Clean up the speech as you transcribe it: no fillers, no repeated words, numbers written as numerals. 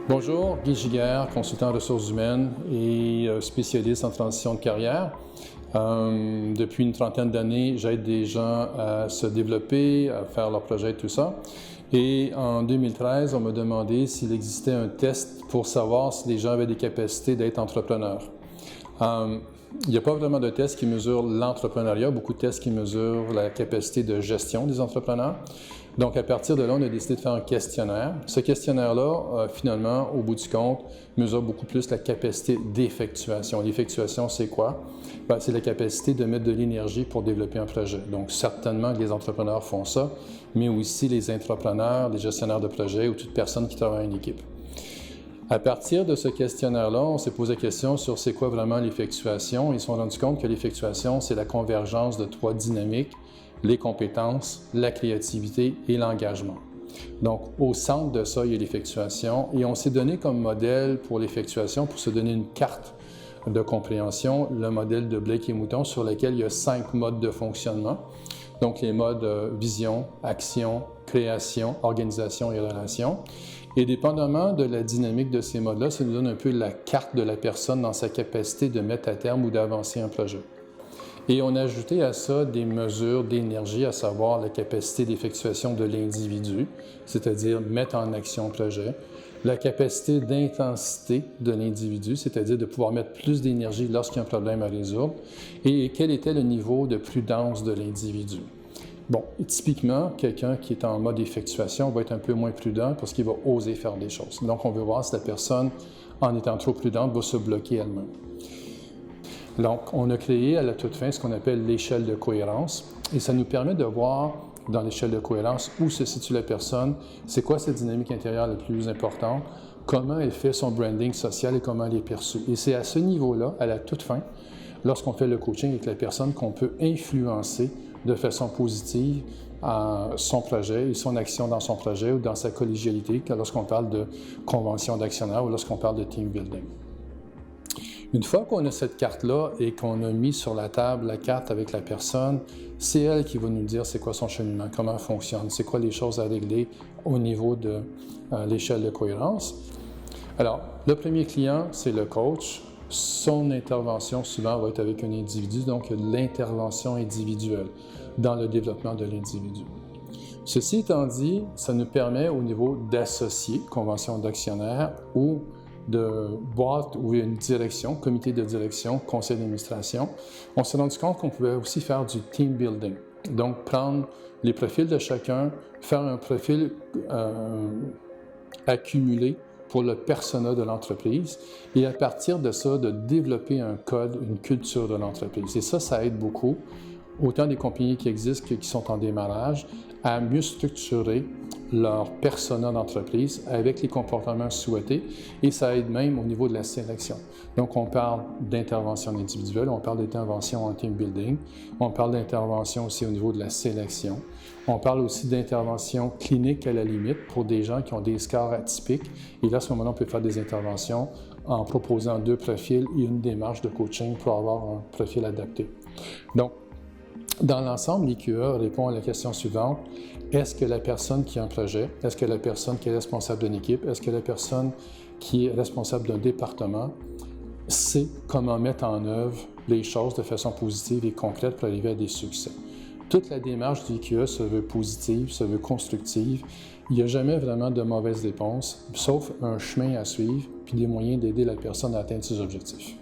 Bonjour, Guy Giguère, consultant en ressources humaines et spécialiste en transition de carrière. Depuis une trentaine d'années, j'aide des gens à se développer, à faire leurs projets et tout ça. Et en 2013, on m'a demandé s'il existait un test pour savoir si les gens avaient des capacités d'être entrepreneurs. Il n'y a pas vraiment de test qui mesure l'entrepreneuriat, beaucoup de tests qui mesurent la capacité de gestion des entrepreneurs. Donc, à partir de là, on a décidé de faire un questionnaire. Ce questionnaire-là, finalement, au bout du compte, mesure beaucoup plus la capacité d'effectuation. L'effectuation, c'est quoi? Bien, c'est la capacité de mettre de l'énergie pour développer un projet. Donc, certainement, les entrepreneurs font ça, mais aussi les intrapreneurs, les gestionnaires de projets ou toute personne qui travaille en équipe. À partir de ce questionnaire-là, on s'est posé la question sur c'est quoi vraiment l'effectuation. Ils se sont rendus compte que l'effectuation, c'est la convergence de trois dynamiques, les compétences, la créativité et l'engagement. Donc, au centre de ça, il y a l'effectuation et on s'est donné comme modèle pour l'effectuation, pour se donner une carte de compréhension, le modèle de Blake et Mouton sur lequel il y a 5 modes de fonctionnement. Donc, les modes vision, action, création, organisation et relation. Et dépendamment de la dynamique de ces modes-là, ça nous donne un peu la carte de la personne dans sa capacité de mettre à terme ou d'avancer un projet. Et on a ajouté à ça des mesures d'énergie, à savoir la capacité d'effectuation de l'individu, c'est-à-dire mettre en action le projet, la capacité d'intensité de l'individu, c'est-à-dire de pouvoir mettre plus d'énergie lorsqu'il y a un problème à résoudre, et quel était le niveau de prudence de l'individu. Bon, typiquement, quelqu'un qui est en mode effectuation va être un peu moins prudent parce qu'il va oser faire des choses. Donc, on veut voir si la personne, en étant trop prudente, va se bloquer elle-même. Donc, on a créé à la toute fin ce qu'on appelle l'échelle de cohérence et ça nous permet de voir dans l'échelle de cohérence où se situe la personne, c'est quoi sa dynamique intérieure la plus importante, comment elle fait son branding social et comment elle est perçue. Et c'est à ce niveau-là, à la toute fin, lorsqu'on fait le coaching avec la personne, qu'on peut influencer de façon positive son projet et son action dans son projet ou dans sa collégialité, lorsqu'on parle de convention d'actionnaires ou lorsqu'on parle de team building. Une fois qu'on a cette carte-là et qu'on a mis sur la table la carte avec la personne, c'est elle qui va nous dire c'est quoi son cheminement, comment elle fonctionne, c'est quoi les choses à régler au niveau de l'échelle de cohérence. Alors, le premier client, c'est le coach. Son intervention, souvent, va être avec un individu, donc l'intervention individuelle dans le développement de l'individu. Ceci étant dit, ça nous permet au niveau d'associés, convention d'actionnaires, ou de boîte où il y a une direction, comité de direction, conseil d'administration, on s'est rendu compte qu'on pouvait aussi faire du team building. Donc, prendre les profils de chacun, faire un profil accumulé pour le persona de l'entreprise et à partir de ça, de développer un code, une culture de l'entreprise. Et ça aide beaucoup, autant des compagnies qui existent que qui sont en démarrage, à mieux structurer leur persona d'entreprise avec les comportements souhaités et ça aide même au niveau de la sélection. Donc, on parle d'intervention individuelle, on parle d'intervention en team building, on parle d'intervention aussi au niveau de la sélection, on parle aussi d'intervention clinique à la limite pour des gens qui ont des scores atypiques et là, à ce moment-là, on peut faire des interventions en proposant 2 profils et une démarche de coaching pour avoir un profil adapté. Donc, dans l'ensemble, l'IQA répond à la question suivante. Est-ce que la personne qui a un projet, est-ce que la personne qui est responsable d'une équipe, est-ce que la personne qui est responsable d'un département sait comment mettre en œuvre les choses de façon positive et concrète pour arriver à des succès? Toute la démarche du IQA se veut positive, se veut constructive. Il n'y a jamais vraiment de mauvaise réponse, sauf un chemin à suivre puis des moyens d'aider la personne à atteindre ses objectifs.